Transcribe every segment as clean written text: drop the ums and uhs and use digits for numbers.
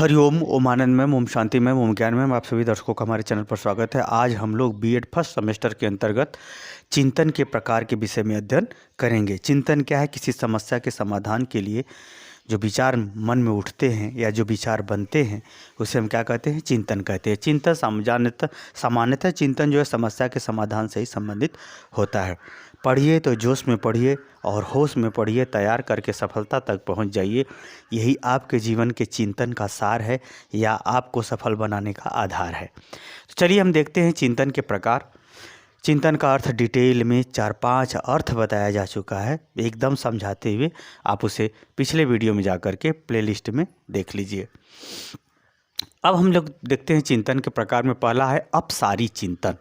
हरिओम, ओम आनंद में, ओम शांति में, ओम ज्ञान में आप सभी दर्शकों का हमारे चैनल पर स्वागत है। आज हम लोग बीएड फर्स्ट सेमेस्टर के अंतर्गत चिंतन के प्रकार के विषय में अध्ययन करेंगे। चिंतन क्या है? किसी समस्या के समाधान के लिए जो विचार मन में उठते हैं या जो विचार बनते हैं उसे हम क्या कहते हैं? चिंतन कहते हैं। चिंतन सामान्यतः चिंतन जो है समस्या के समाधान से ही संबंधित होता है। पढ़िए तो जोश में पढ़िए और होश में पढ़िए, तैयार करके सफलता तक पहुंच जाइए। यही आपके जीवन के चिंतन का सार है या आपको सफल बनाने का आधार है। तो चलिए हम देखते हैं चिंतन के प्रकार। चिंतन का अर्थ डिटेल में 4-5 अर्थ बताया जा चुका है, एकदम समझाते हुए। आप उसे पिछले वीडियो में जाकर के प्लेलिस्ट में देख लीजिए। अब हम लोग देखते हैं चिंतन के प्रकार में पहला है अपसारी चिंतन।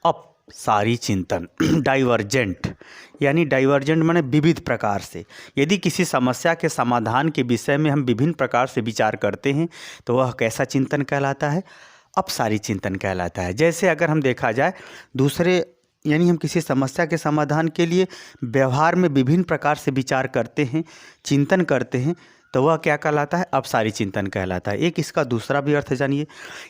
अपसारी चिंतन डाइवर्जेंट, यानी डाइवर्जेंट माने विविध प्रकार से। यदि किसी समस्या के समाधान के विषय में हम विभिन्न प्रकार से विचार करते हैं तो वह कैसा चिंतन कहलाता है? अपसारी चिंतन कहलाता है। जैसे अगर हम देखा जाए यानी हम किसी समस्या के समाधान के लिए व्यवहार में विभिन्न प्रकार से विचार करते हैं, चिंतन करते हैं, तो वह क्या कहलाता है? अपसारी चिंतन कहलाता है। एक इसका दूसरा भी अर्थ जानिए,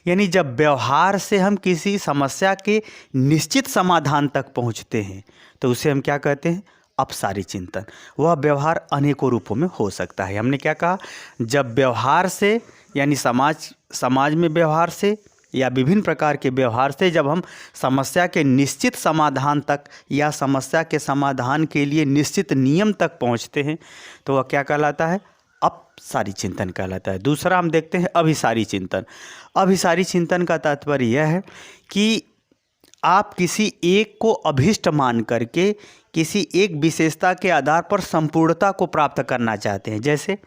यानी जब व्यवहार से हम किसी समस्या के निश्चित समाधान तक पहुंचते हैं तो उसे हम क्या कहते हैं? अपसारी चिंतन। वह व्यवहार अनेकों रूपों में हो सकता है। हमने क्या कहा? जब व्यवहार से यानी समाज में व्यवहार से या विभिन्न प्रकार के व्यवहार से जब हम समस्या के निश्चित समाधान तक या समस्या के समाधान के लिए निश्चित नियम तक पहुंचते हैं तो वह क्या कहलाता है? अपसारी चिंतन कहलाता है। दूसरा हम देखते हैं अभिसारी चिंतन। अभिसारी चिंतन का तात्पर्य यह है कि आप किसी एक को अभिष्ट मान करके किसी एक विशेषता के आधार पर संपूर्णता को प्राप्त करना चाहते हैं। जैसे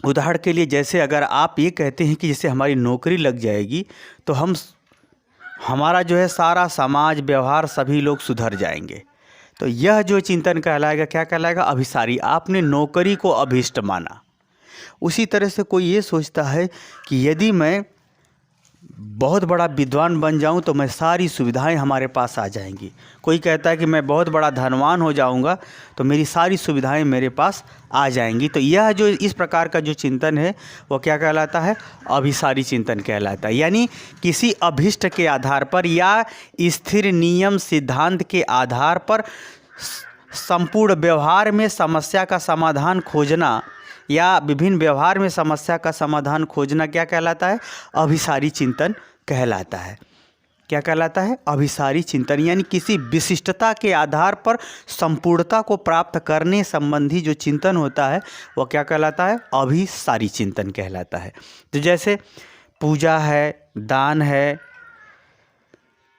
उदाहरण के लिए, जैसे अगर आप ये कहते हैं कि जैसे हमारी नौकरी लग जाएगी तो हमारा जो है सारा समाज व्यवहार सभी लोग सुधर जाएंगे, तो यह जो चिंतन कहलाएगा क्या कहलाएगा? अभिसारी। आपने नौकरी को अभिष्ट माना। उसी तरह से कोई ये सोचता है कि यदि मैं बहुत बड़ा विद्वान बन जाऊं तो मैं सारी सुविधाएं हमारे पास आ जाएंगी। कोई कहता है कि मैं बहुत बड़ा धनवान हो जाऊंगा तो मेरी सारी सुविधाएं मेरे पास आ जाएंगी। तो यह जो इस प्रकार का जो चिंतन है वो क्या कहलाता है? अभिसारी चिंतन कहलाता है। यानी किसी अभिष्ट के आधार पर या स्थिर नियम सिद्धांत के आधार पर संपूर्ण व्यवहार में समस्या का समाधान खोजना या विभिन्न व्यवहार में समस्या का समाधान खोजना क्या कहलाता है? अभिसारी चिंतन कहलाता है। क्या कहलाता है? अभिसारी चिंतन। यानी किसी विशिष्टता के आधार पर संपूर्णता को प्राप्त करने संबंधी जो चिंतन होता है वह क्या कहलाता है? अभिसारी चिंतन कहलाता है। तो जैसे पूजा है, दान है,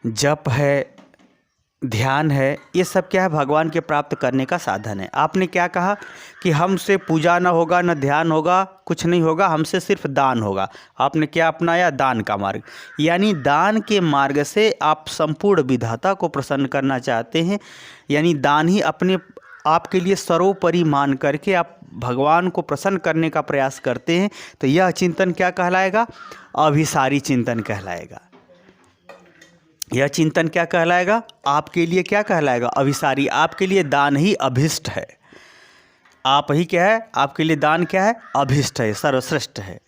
जप है, ध्यान है, ये सब क्या है? भगवान के प्राप्त करने का साधन है। आपने क्या कहा कि हमसे पूजा ना होगा, ना ध्यान होगा, कुछ नहीं होगा, हमसे सिर्फ दान होगा। आपने क्या अपनाया? दान का मार्ग। यानी दान के मार्ग से आप संपूर्ण विधाता को प्रसन्न करना चाहते हैं। यानी दान ही अपने आपके लिए सर्वोपरि मान करके आप भगवान को प्रसन्न करने का प्रयास करते हैं। तो यह चिंतन क्या कहलाएगा? अभिसारी चिंतन कहलाएगा। यह चिंतन क्या कहलाएगा? आपके लिए क्या कहलाएगा? अभिसारी। आपके लिए दान ही अभिष्ट है। आप ही क्या है? आपके लिए दान क्या है? अभिष्ट है, सर्वश्रेष्ठ है।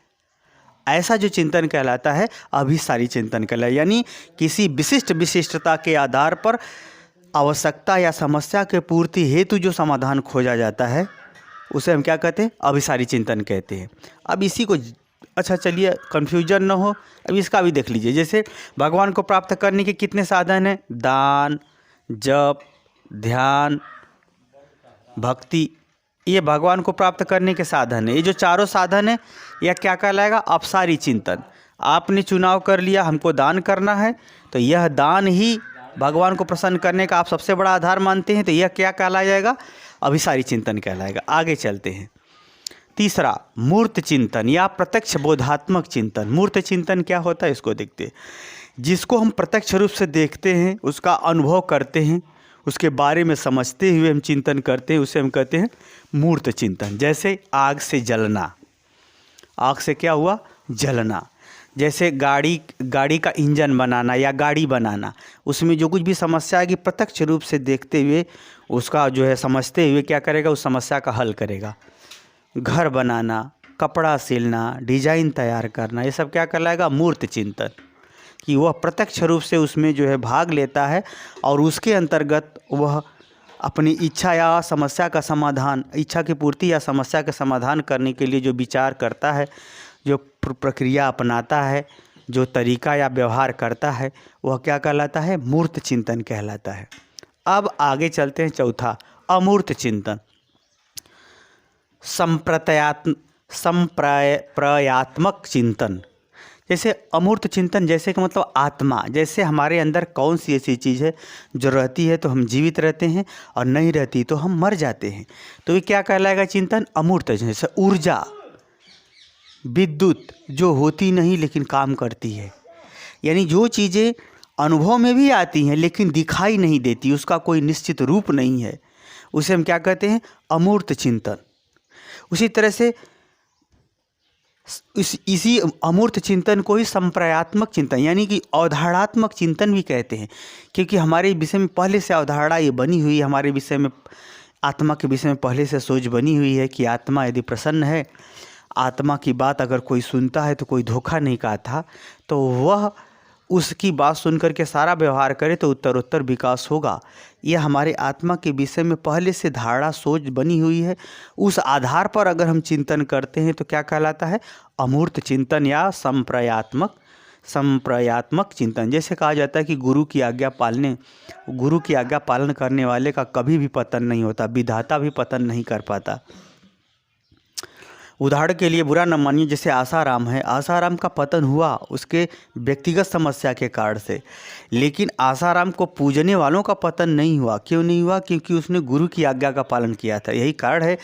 ऐसा जो चिंतन कहलाता है अभिसारी चिंतन कहलाता है। यानी किसी विशिष्टता के आधार पर आवश्यकता या समस्या के पूर्ति हेतु जो समाधान खोजा जाता है उसे हम क्या कहते हैं? अभिसारी चिंतन कहते हैं। अब इसी को अच्छा चलिए कन्फ्यूजन ना हो, अब इसका भी देख लीजिए। जैसे भगवान को प्राप्त करने के कितने साधन हैं? दान, जप, ध्यान, भक्ति, ये भगवान को प्राप्त करने के साधन है। ये जो चारों साधन है यह क्या कहलाएगा? अपसारी चिंतन। आपने चुनाव कर लिया हमको दान करना है, तो यह दान ही भगवान को प्रसन्न करने का आप सबसे बड़ा आधार मानते हैं, तो यह क्या कहलाया जाएगा? अभिसारी चिंतन कहलाएगा। आगे चलते हैं। तीसरा मूर्त चिंतन या प्रत्यक्ष बोधात्मक चिंतन। मूर्त चिंतन क्या होता है इसको देखते हैं। जिसको हम प्रत्यक्ष रूप से देखते हैं, उसका अनुभव करते हैं, उसके बारे में समझते हुए हम चिंतन करते हैं, उसे हम कहते हैं मूर्त चिंतन। जैसे आग से जलना। आग से क्या हुआ? जलना। जैसे गाड़ी का इंजन बनाना या गाड़ी बनाना, उसमें जो कुछ भी समस्या आएगी प्रत्यक्ष रूप से देखते हुए उसका जो है समझते हुए क्या करेगा? उस समस्या का हल करेगा। घर बनाना, कपड़ा सिलना, डिजाइन तैयार करना, ये सब क्या कहलाएगा? मूर्त चिंतन। कि वह प्रत्यक्ष रूप से उसमें जो है भाग लेता है और उसके अंतर्गत वह अपनी इच्छा या समस्या का समाधान, इच्छा की पूर्ति या समस्या का समाधान करने के लिए जो विचार करता है, जो प्रक्रिया अपनाता है, जो तरीका या व्यवहार करता है, वह क्या कहलाता है? मूर्त चिंतन कहलाता है। अब आगे चलते हैं चौथा, अमूर्त चिंतन। संप्रयात्मक चिंतन। जैसे अमूर्त चिंतन, जैसे कि मतलब आत्मा, जैसे हमारे अंदर कौन सी ऐसी चीज़ है जो रहती है तो हम जीवित रहते हैं और नहीं रहती तो हम मर जाते हैं, तो ये क्या कहलाएगा? चिंतन अमूर्त। जैसे ऊर्जा, विद्युत, जो होती नहीं लेकिन काम करती है, यानी जो चीज़ें अनुभव में भी आती हैं लेकिन दिखाई नहीं देती, उसका कोई निश्चित रूप नहीं है, उसे हम क्या कहते हैं? अमूर्त चिंतन। उसी तरह से इसी अमूर्त चिंतन को ही संप्रयात्मक चिंतन यानी कि अवधारणात्मक चिंतन भी कहते हैं, क्योंकि हमारे विषय में पहले से अवधारणा ये बनी हुई है, हमारे विषय में आत्मा के विषय में पहले से सोच बनी हुई है कि आत्मा यदि प्रसन्न है, आत्मा की बात अगर कोई सुनता है तो कोई धोखा नहीं कहा था, तो वह उसकी बात सुन करके सारा व्यवहार करे तो उत्तरोत्तर विकास होगा। यह हमारे आत्मा के विषय में पहले से धारणा, सोच बनी हुई है। उस आधार पर अगर हम चिंतन करते हैं तो क्या कहलाता है? अमूर्त चिंतन या संप्रयात्मक चिंतन। जैसे कहा जाता है कि गुरु की आज्ञा पालन करने वाले का कभी भी पतन नहीं होता, विधाता भी पतन नहीं कर पाता। उदाहरण के लिए बुरा न मानिए, जैसे आसाराम है, आसाराम का पतन हुआ उसके व्यक्तिगत समस्या के कारण से, लेकिन आसाराम को पूजने वालों का पतन नहीं हुआ। क्यों नहीं हुआ? क्योंकि उसने गुरु की आज्ञा का पालन किया था। यही कारण है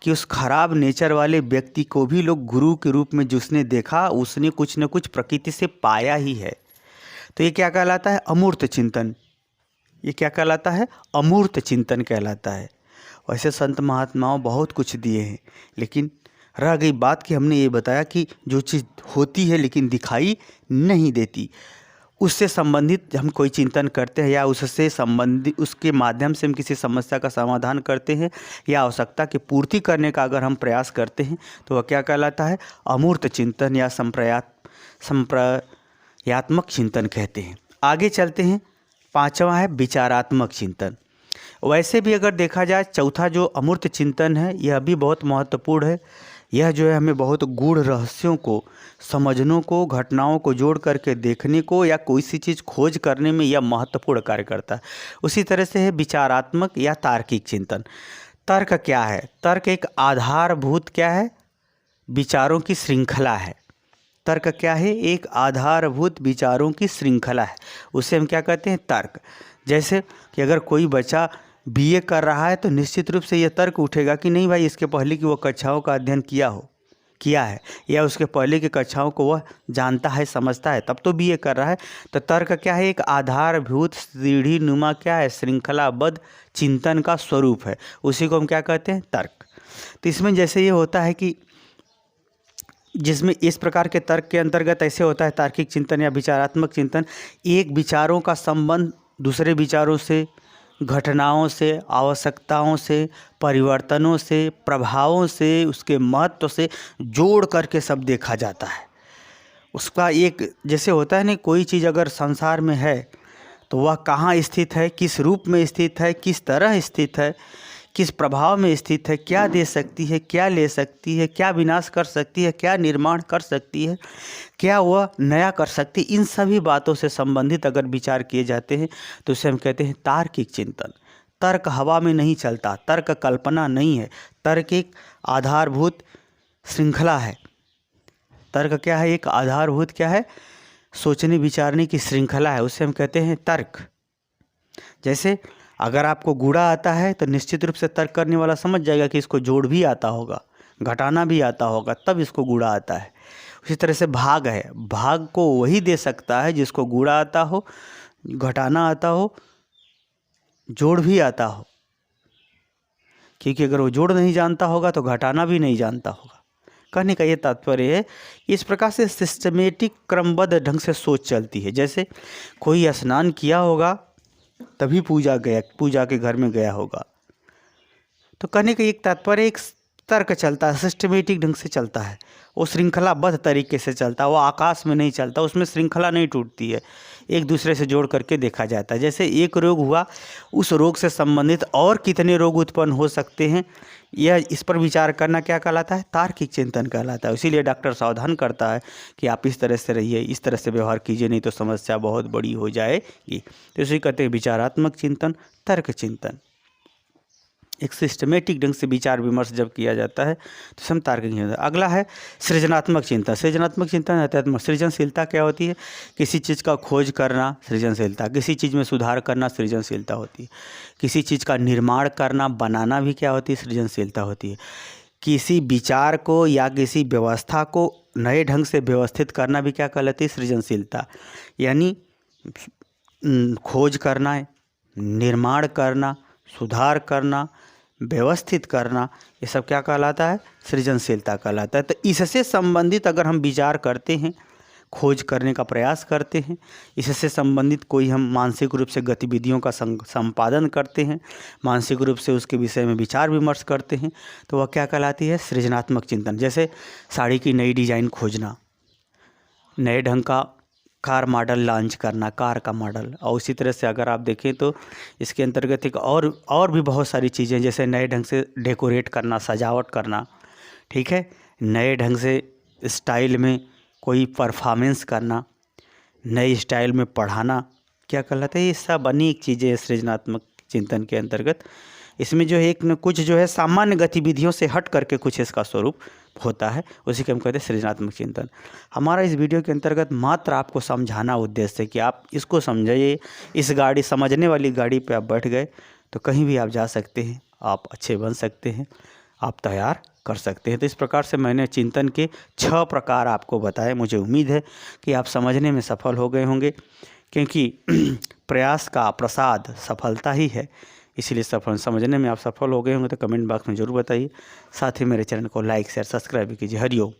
कि उस खराब नेचर वाले व्यक्ति को भी लोग गुरु के रूप में जिसने देखा, उसने कुछ न कुछ प्रकृति से पाया ही है। तो ये क्या कहलाता है? अमूर्त चिंतन। ये क्या कहलाता है? अमूर्त चिंतन कहलाता है। वैसे संत महात्माओं बहुत कुछ दिए हैं, लेकिन रह गई बात कि हमने ये बताया कि जो चीज़ होती है लेकिन दिखाई नहीं देती, उससे संबंधित हम कोई चिंतन करते हैं या उससे संबंधित उसके माध्यम से हम किसी समस्या का समाधान करते हैं या आवश्यकता की पूर्ति करने का अगर हम प्रयास करते हैं तो वह क्या कहलाता है? अमूर्त चिंतन या संप्रयात्मक चिंतन कहते हैं। आगे चलते हैं, पांचवा है विचारात्मक चिंतन। वैसे भी अगर देखा जाए, चौथा जो अमूर्त चिंतन है यह भी बहुत महत्वपूर्ण है। यह जो है हमें बहुत गूढ़ रहस्यों को समझने को, घटनाओं को जोड़ करके देखने को या कोई सी चीज़ खोज करने में यह महत्वपूर्ण कार्य करता है। उसी तरह से है विचारात्मक या तार्किक चिंतन। तर्क क्या है? तर्क एक आधारभूत क्या है? विचारों की श्रृंखला है। तर्क क्या है? एक आधारभूत विचारों की श्रृंखला है, उसे हम क्या कहते हैं? तर्क। जैसे कि अगर कोई बच्चा बीए कर रहा है तो निश्चित रूप से यह तर्क उठेगा कि नहीं भाई, इसके पहले की वो कक्षाओं का अध्ययन किया है या उसके पहले की कक्षाओं को वह जानता है, समझता है, तब तो बीए कर रहा है। तो तर्क क्या है? एक आधारभूत सीढ़ी नुमा क्या है? श्रृंखलाबद्ध चिंतन का स्वरूप है, उसी को हम क्या कहते हैं? तर्क। तो इसमें जैसे ये होता है कि जिसमें इस प्रकार के तर्क के अंतर्गत ऐसे होता है तार्किक चिंतन या विचारात्मक चिंतन, एक विचारों का संबंध दूसरे विचारों से, घटनाओं से, आवश्यकताओं से, परिवर्तनों से, प्रभावों से, उसके महत्व से जोड़ करके सब देखा जाता है। उसका एक जैसे होता है ना, कोई चीज़ अगर संसार में है तो वह कहाँ स्थित है, किस रूप में स्थित है, किस तरह स्थित है, किस प्रभाव में स्थित है, क्या दे सकती है, क्या ले सकती है, क्या विनाश कर सकती है, क्या निर्माण कर सकती है, क्या वह नया कर सकती है, इन सभी बातों से संबंधित अगर विचार किए जाते हैं तो उसे हम कहते हैं तार्किक चिंतन। तर्क हवा में नहीं चलता, तर्क कल्पना नहीं है, तर्क एक आधारभूत श्रृंखला है। तर्क क्या है? एक आधारभूत क्या है? सोचने विचारने की श्रृंखला है, उसे हम कहते हैं तर्क। जैसे अगर आपको गुणा आता है तो निश्चित रूप से तर्क करने वाला समझ जाएगा कि इसको जोड़ भी आता होगा, घटाना भी आता होगा, तब इसको गुणा आता है। उसी तरह से भाग है, भाग को वही दे सकता है जिसको गुणा आता हो, घटाना आता हो, जोड़ भी आता हो, क्योंकि अगर वो जोड़ नहीं जानता होगा तो घटाना भी नहीं जानता होगा। कहने का ये तात्पर्य है, इस प्रकार से सिस्टमेटिक क्रमबद्ध ढंग से सोच चलती है। जैसे कोई स्नान किया होगा तभी पूजा के घर में गया होगा। तो कहने का एक तात्पर्य, एक तर्क चलता है, सिस्टमेटिक ढंग से चलता है, वो श्रृंखलाबद्ध तरीके से चलता है, वो आकाश में नहीं चलता, उसमें श्रृंखला नहीं टूटती है, एक दूसरे से जोड़ करके देखा जाता है। जैसे एक रोग हुआ, उस रोग से संबंधित और कितने रोग उत्पन्न हो सकते हैं, यह इस पर विचार करना क्या कहलाता है? तार्किक चिंतन कहलाता है। इसीलिए डॉक्टर सावधान करता है कि आप इस तरह से रहिए, इस तरह से व्यवहार कीजिए, नहीं तो समस्या बहुत बड़ी हो जाएगी। तो इसे कहते हैं विचारात्मक चिंतन, तर्क चिंतन। एक सिस्टमेटिक ढंग से विचार विमर्श जब किया जाता है तो हम तार्किक चिंतन। अगला है सृजनात्मक चिंतन। सृजनात्मक चिंतन अध्यात्म। सृजनशीलता क्या होती है? किसी चीज़ का खोज करना सृजनशीलता, किसी चीज़ में सुधार करना सृजनशीलता होती है, किसी चीज़ का निर्माण करना, बनाना भी क्या होती है? सृजनशीलता होती है। किसी विचार को या किसी व्यवस्था को नए ढंग से व्यवस्थित करना भी क्या कहलाती है? सृजनशीलता। यानी खोज करना, निर्माण करना, सुधार करना, व्यवस्थित करना, ये सब क्या कहलाता है? सृजनशीलता कहलाता है। तो इससे संबंधित अगर हम विचार करते हैं, खोज करने का प्रयास करते हैं, इससे संबंधित कोई हम मानसिक रूप से गतिविधियों का संपादन करते हैं, मानसिक रूप से उसके विषय में विचार विमर्श करते हैं, तो वह क्या कहलाती है? सृजनात्मक चिंतन। जैसे साड़ी की नई डिजाइन खोजना, नए ढंग का कार मॉडल लॉन्च करना, कार का मॉडल। और उसी तरह से अगर आप देखें तो इसके अंतर्गत एक और भी बहुत सारी चीज़ें, जैसे नए ढंग से डेकोरेट करना, सजावट करना, ठीक है, नए ढंग से स्टाइल में कोई परफॉर्मेंस करना, नए स्टाइल में पढ़ाना, क्या कहलाता है? ये सब अनेक चीज़ें सृजनात्मक चिंतन के अंतर्गत। इसमें जो है एक न कुछ जो है सामान्य गतिविधियों से हट करके कुछ इसका स्वरूप होता है, उसी को हम कहते हैं सृजनात्मक चिंतन। हमारा इस वीडियो के अंतर्गत मात्र आपको समझाना उद्देश्य है कि आप इसको समझिए। इस गाड़ी, समझने वाली गाड़ी पे आप बैठ गए तो कहीं भी आप जा सकते हैं, आप अच्छे बन सकते हैं, आप तैयार कर सकते हैं। तो इस प्रकार से मैंने चिंतन के 6 प्रकार आपको बताए। मुझे उम्मीद है कि आप समझने में सफल हो गए होंगे, क्योंकि प्रयास का प्रसाद सफलता ही है। इसीलिए सफल समझने में आप सफल हो गए होंगे तो कमेंट बॉक्स में ज़रूर बताइए। साथ ही मेरे चैनल को लाइक शेयर सब्सक्राइब कीजिए। हरिओम।